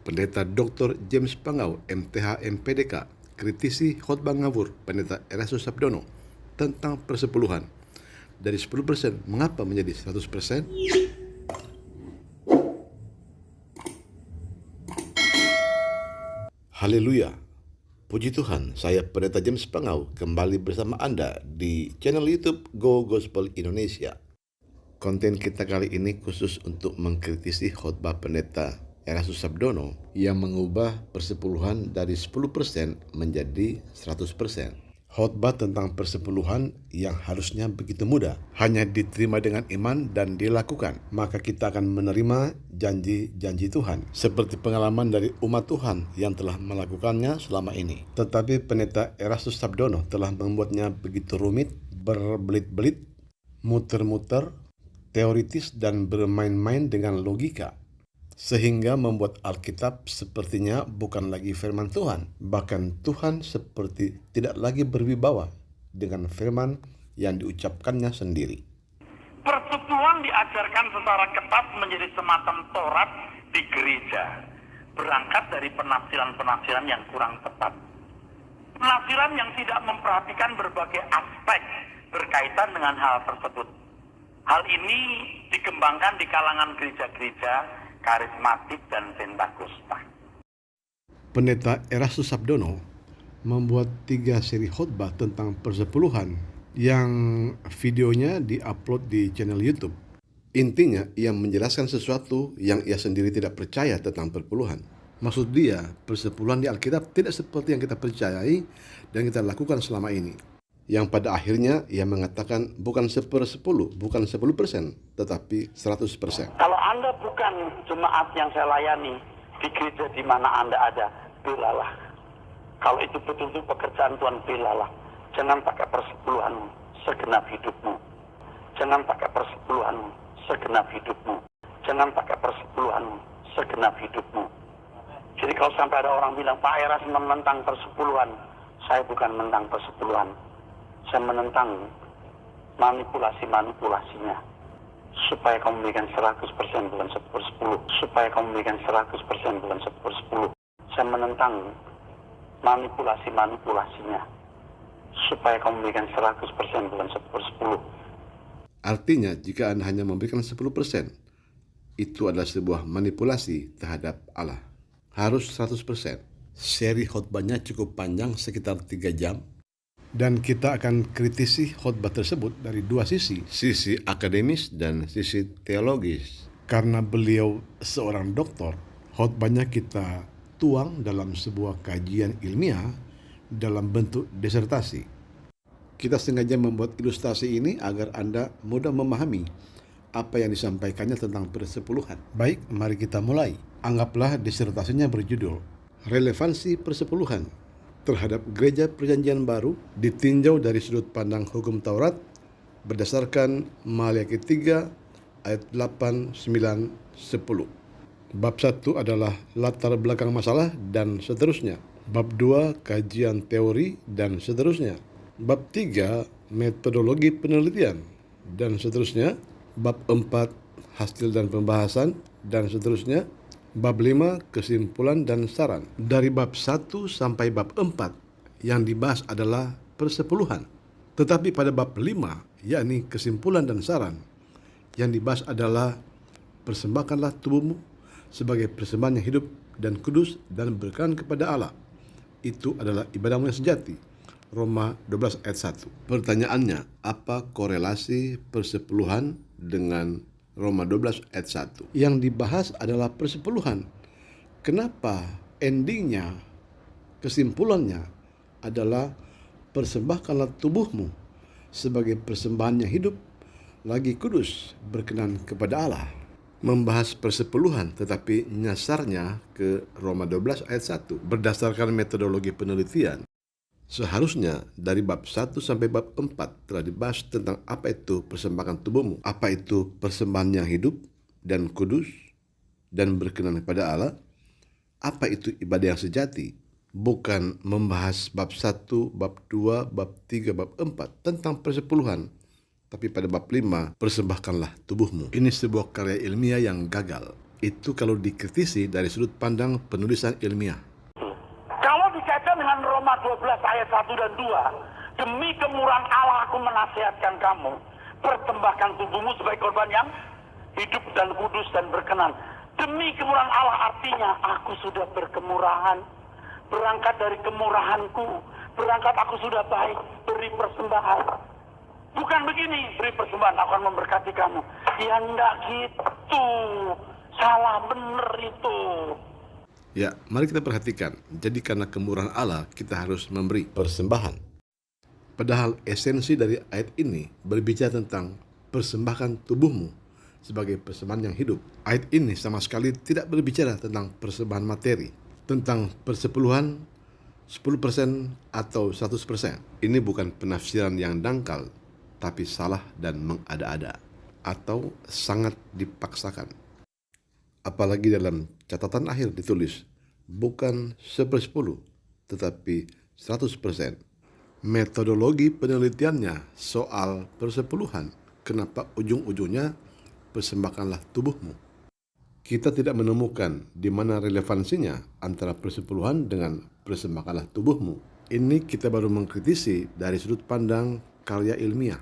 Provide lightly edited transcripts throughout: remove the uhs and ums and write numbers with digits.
Pendeta Dr. James Pangau, MTH MPDK, kritisi khotbah ngawur Pendeta Erastus Sabdono tentang persepuluhan. Dari 10% mengapa menjadi 100%? Haleluya. Puji Tuhan, saya Pendeta James Pangau kembali bersama Anda di channel YouTube Go Gospel Indonesia. Konten kita kali ini khusus untuk mengkritisi khotbah Pendeta Erastus Sabdono yang mengubah persepuluhan dari 10% menjadi 100%. Khotbah tentang persepuluhan yang harusnya begitu mudah, hanya diterima dengan iman dan dilakukan, maka kita akan menerima janji-janji Tuhan, seperti pengalaman dari umat Tuhan yang telah melakukannya selama ini. Tetapi Pendeta Erastus Sabdono telah membuatnya begitu rumit, berbelit-belit, muter-muter, teoritis dan bermain-main dengan logika, sehingga membuat Alkitab sepertinya bukan lagi firman Tuhan. Bahkan Tuhan seperti tidak lagi berwibawa dengan firman yang diucapkannya sendiri. Persepuluhan diajarkan secara ketat menjadi semacam Taurat di gereja, berangkat dari penafsiran-penafsiran yang kurang tepat. Penafsiran yang tidak memperhatikan berbagai aspek berkaitan dengan hal tersebut. Hal ini dikembangkan di kalangan gereja-gereja karismatik dan pentakosta. Pendeta Erastus Sabdono membuat 3 seri khotbah tentang persepuluhan yang videonya diupload di channel YouTube. Intinya, ia menjelaskan sesuatu yang ia sendiri tidak percaya tentang persepuluhan. Maksud dia, persepuluhan di Alkitab tidak seperti yang kita percayai dan kita lakukan selama ini. Yang pada akhirnya ia mengatakan bukan 1/10, bukan 10%, tetapi 100%. Kalau Anda bukan jemaat yang saya layani di gereja di mana Anda ada, belalah. Kalau itu betul-betul pekerjaan Tuhan, belalah. Jangan pakai persepuluhanmu segenap hidupmu. Jangan pakai persepuluhanmu segenap hidupmu. Jangan pakai persepuluhanmu segenap hidupmu. Jadi kalau sampai ada orang bilang, Pak Eras menentang persepuluhan, saya bukan menentang persepuluhan. Saya menentang manipulasi-manipulasinya. Supaya kamu memberikan 100% bukan 1/10. Supaya kamu memberikan 100% bukan 1/10. Saya menentang manipulasi-manipulasinya. Supaya kamu memberikan 100% bukan 1/10. Artinya, jika Anda hanya memberikan 10%, itu adalah sebuah manipulasi terhadap Allah. Harus 100%. Seri khotbahnya cukup panjang, sekitar 3 jam. Dan kita akan kritisi khotbah tersebut dari 2 sisi akademis dan sisi teologis. Karena beliau seorang doktor, khotbahnya kita tuang dalam sebuah kajian ilmiah dalam bentuk disertasi. Kita sengaja membuat ilustrasi ini agar Anda mudah memahami apa yang disampaikannya tentang persepuluhan. Baik, mari kita mulai. Anggaplah disertasinya berjudul Relevansi Persepuluhan terhadap Gereja Perjanjian Baru ditinjau dari sudut pandang hukum Taurat berdasarkan Maliaki 3 ayat 8, 9, 10. Bab 1 adalah latar belakang masalah dan seterusnya. Bab 2 kajian teori dan seterusnya. Bab 3 metodologi penelitian dan seterusnya. Bab 4 hasil dan pembahasan dan seterusnya. Bab 5 kesimpulan dan saran. Dari bab 1 sampai bab 4 yang dibahas adalah persepuluhan. Tetapi pada bab 5, yakni kesimpulan dan saran, yang dibahas adalah persembahkanlah tubuhmu sebagai persembahan yang hidup dan kudus dan berkenan kepada Allah. Itu adalah ibadahmu yang sejati. Roma 12 ayat 1. Pertanyaannya, apa korelasi persepuluhan dengan Roma 12 ayat 1? Yang dibahas adalah persepuluhan. Kenapa endingnya, kesimpulannya adalah persembahkanlah tubuhmu sebagai persembahan yang hidup, lagi kudus, berkenan kepada Allah. Membahas persepuluhan tetapi nyasarnya ke Roma 12 ayat 1 berdasarkan metodologi penelitian. Seharusnya dari bab 1 sampai bab 4 telah dibahas tentang apa itu persembahan tubuhmu, apa itu persembahan yang hidup dan kudus dan berkenan kepada Allah, apa itu ibadah yang sejati. Bukan membahas bab 1, bab 2, bab 3, bab 4 tentang persepuluhan, tapi pada bab 5, persembahkanlah tubuhmu. Ini sebuah karya ilmiah yang gagal. Itu kalau dikritisi dari sudut pandang penulisan ilmiah. Kalau dikaitkan dengan Roma 12 ayat 1 dan 2, demi kemurahan Allah aku menasihatkan kamu, persembahkan tubuhmu sebagai korban yang hidup dan kudus dan berkenan. Demi kemurahan Allah artinya aku sudah berkemurahan, berangkat dari kemurahanku, berangkat aku sudah baik, beri persembahan. Bukan begini, beri persembahan aku akan memberkati kamu. Ya enggak gitu, salah bener itu. Ya, mari kita perhatikan. Jadi karena kemurahan Allah, kita harus memberi persembahan. Padahal esensi dari ayat ini berbicara tentang persembahkan tubuhmu sebagai persembahan yang hidup. Ayat ini sama sekali tidak berbicara tentang persembahan materi, tentang persepuluhan, 10% atau 100%. Ini bukan penafsiran yang dangkal, tapi salah dan mengada-ada, atau sangat dipaksakan. Apalagi dalam catatan akhir ditulis, bukan 1/10, tetapi 100%. Metodologi penelitiannya soal persepuluhan, kenapa ujung-ujungnya persembahkanlah tubuhmu. Kita tidak menemukan di mana relevansinya antara persepuluhan dengan persembahkanlah tubuhmu. Ini kita baru mengkritisi dari sudut pandang karya ilmiah.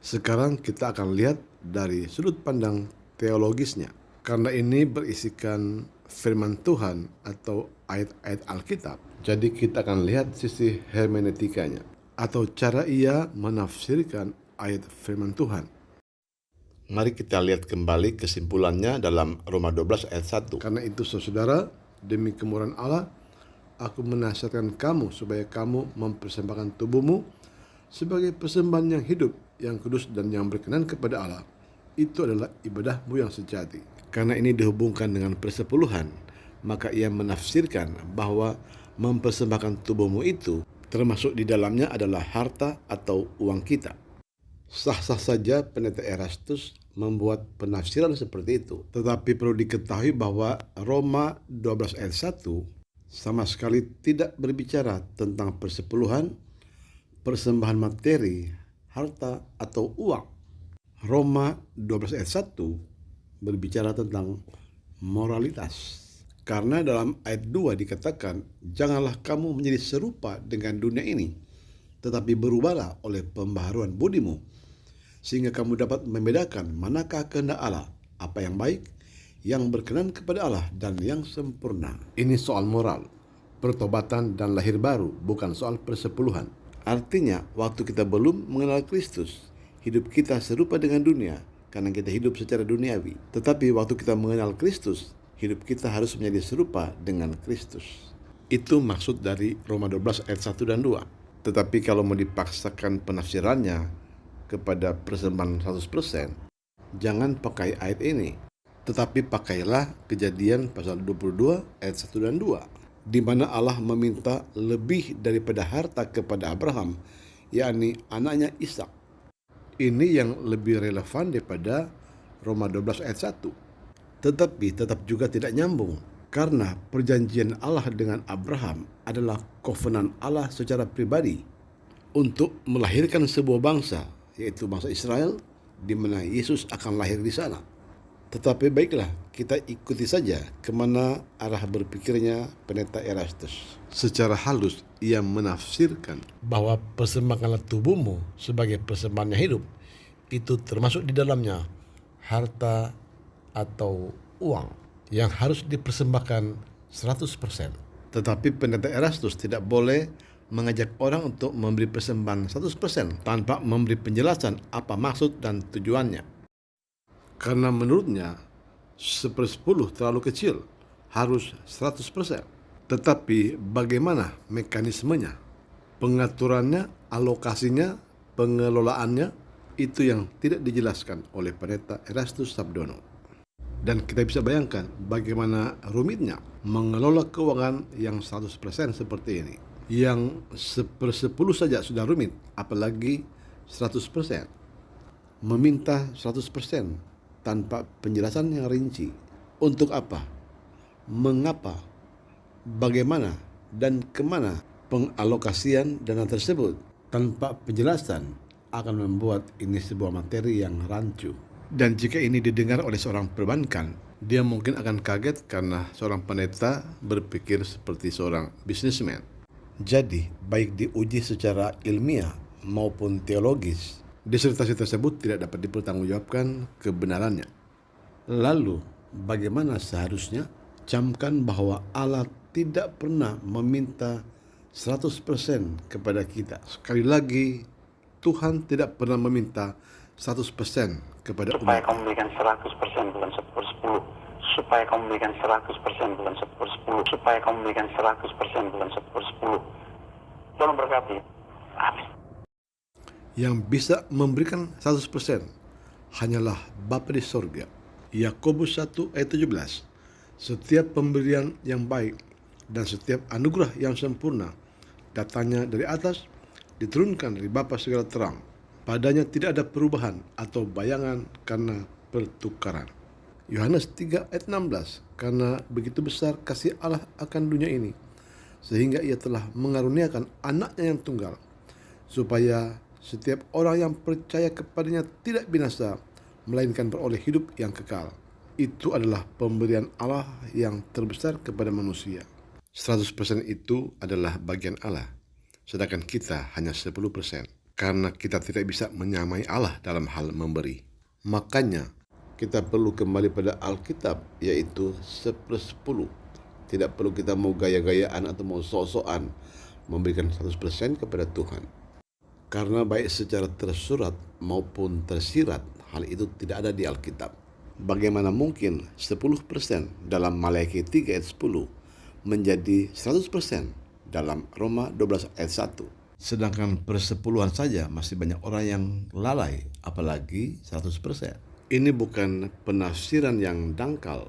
Sekarang kita akan lihat dari sudut pandang teologisnya. Karena ini berisikan firman Tuhan atau ayat-ayat Alkitab. Jadi kita akan lihat sisi hermeneutikanya atau cara ia menafsirkan ayat firman Tuhan. Mari kita lihat kembali kesimpulannya dalam Roma 12 ayat 1. Karena itu saudara, demi kemurahan Allah, aku menasihatkan kamu supaya kamu mempersembahkan tubuhmu sebagai persembahan yang hidup, yang kudus dan yang berkenan kepada Allah. Itu adalah ibadahmu yang sejati. Karena ini dihubungkan dengan persepuluhan, maka ia menafsirkan bahwa mempersembahkan tubuhmu itu termasuk di dalamnya adalah harta atau uang kita. Sah-sah saja pendeta Erastus membuat penafsiran seperti itu. Tetapi perlu diketahui bahwa Roma 12 ayat 1 sama sekali tidak berbicara tentang persepuluhan, persembahan materi, harta, atau uang. Roma 12 ayat 1 berbicara tentang moralitas. Karena dalam ayat 2 dikatakan, janganlah kamu menjadi serupa dengan dunia ini, tetapi berubahlah oleh pembaharuan budimu, sehingga kamu dapat membedakan manakah kehendak Allah, apa yang baik, yang berkenan kepada Allah, dan yang sempurna. Ini soal moral, pertobatan dan lahir baru, bukan soal persepuluhan. Artinya, waktu kita belum mengenal Kristus, hidup kita serupa dengan dunia, karena kita hidup secara duniawi. Tetapi waktu kita mengenal Kristus, hidup kita harus menjadi serupa dengan Kristus. Itu maksud dari Roma 12 ayat 1 dan 2. Tetapi kalau mau dipaksakan penafsirannya kepada persembahan 100%, jangan pakai ayat ini. Tetapi pakailah Kejadian pasal 22 ayat 1 dan 2, di mana Allah meminta lebih daripada harta kepada Abraham, yakni anaknya Ishak. Ini yang lebih relevan daripada Roma 12 ayat 1. Tetapi tetap juga tidak nyambung, karena perjanjian Allah dengan Abraham adalah kovenan Allah secara pribadi untuk melahirkan sebuah bangsa, yaitu bangsa Israel, di mana Yesus akan lahir di sana. Tetapi baiklah, kita ikuti saja kemana arah berpikirnya pendeta Erastus. Secara halus, ia menafsirkan bahwa persembahkanlah tubuhmu sebagai persembahan yang hidup, itu termasuk di dalamnya harta atau uang yang harus dipersembahkan 100%. Tetapi pendeta Erastus tidak boleh mengajak orang untuk memberi persembahan 100% tanpa memberi penjelasan apa maksud dan tujuannya. Karena menurutnya 1/10 terlalu kecil, harus 100%. Tetapi bagaimana mekanismenya, pengaturannya, alokasinya, pengelolaannya, itu yang tidak dijelaskan oleh pendeta Erastus Sabdono. Dan kita bisa bayangkan bagaimana rumitnya mengelola keuangan yang 100% seperti ini. Yang 1/10 saja sudah rumit, apalagi 100%. Meminta 100% tanpa penjelasan yang rinci. Untuk apa? Mengapa? Bagaimana? Dan kemana pengalokasian dana tersebut tanpa penjelasan akan membuat ini sebuah materi yang rancu. Dan jika ini didengar oleh seorang perbankan, Dia mungkin akan kaget karena seorang pendeta berpikir seperti seorang bisnismen. Jadi, baik diuji secara ilmiah maupun teologis, disertasi tersebut tidak dapat dipertanggungjawabkan kebenarannya. Lalu, bagaimana seharusnya? Camkan bahwa Allah tidak pernah meminta 100% kepada kita. Sekali lagi, Tuhan tidak pernah meminta 100% kepada supaya umat. kamu berikan 100% bukan 10%. Supaya kamu berikan 100% bukan 10%. Supaya kamu berikan 100% bukan 10%. Tolong berkati. Amin. Yang bisa memberikan 100% hanyalah Bapa di sorga. Yakobus 1 ayat 17. Setiap pemberian yang baik dan setiap anugerah yang sempurna datangnya dari atas, diturunkan dari Bapa segala terang. Padanya tidak ada perubahan atau bayangan karena pertukaran. Yohanes 3 ayat 16. Karena begitu besar kasih Allah akan dunia ini, sehingga ia telah mengaruniakan anaknya yang tunggal, supaya setiap orang yang percaya kepadanya tidak binasa, melainkan beroleh hidup yang kekal. Itu adalah pemberian Allah yang terbesar kepada manusia. 100% itu adalah bagian Allah, sedangkan kita hanya 10%. Karena kita tidak bisa menyamai Allah dalam hal memberi. Makanya kita perlu kembali pada Alkitab, yaitu 10/10. Tidak perlu kita mau gaya-gayaan atau mau sok-sokan memberikan 100% kepada Tuhan. Karena baik secara tersurat maupun tersirat, hal itu tidak ada di Alkitab. Bagaimana mungkin 10% dalam Maleakhi 3 ayat 10 menjadi 100% dalam Roma 12 ayat 1? Sedangkan persepuluhan saja masih banyak orang yang lalai, apalagi 100%. Ini bukan penafsiran yang dangkal,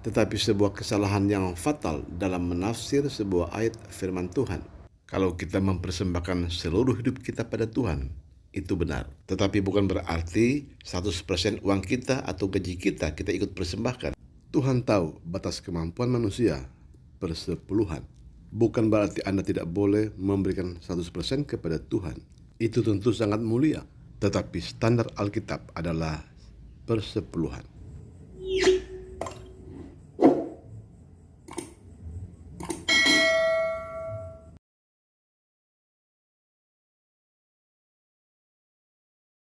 tetapi sebuah kesalahan yang fatal dalam menafsir sebuah ayat firman Tuhan. Kalau kita mempersembahkan seluruh hidup kita pada Tuhan, itu benar. Tetapi bukan berarti 100% uang kita atau gaji kita ikut persembahkan. Tuhan tahu batas kemampuan manusia, persepuluhan. Bukan berarti Anda tidak boleh memberikan 100% kepada Tuhan. Itu tentu sangat mulia. Tetapi standar Alkitab adalah persepuluhan.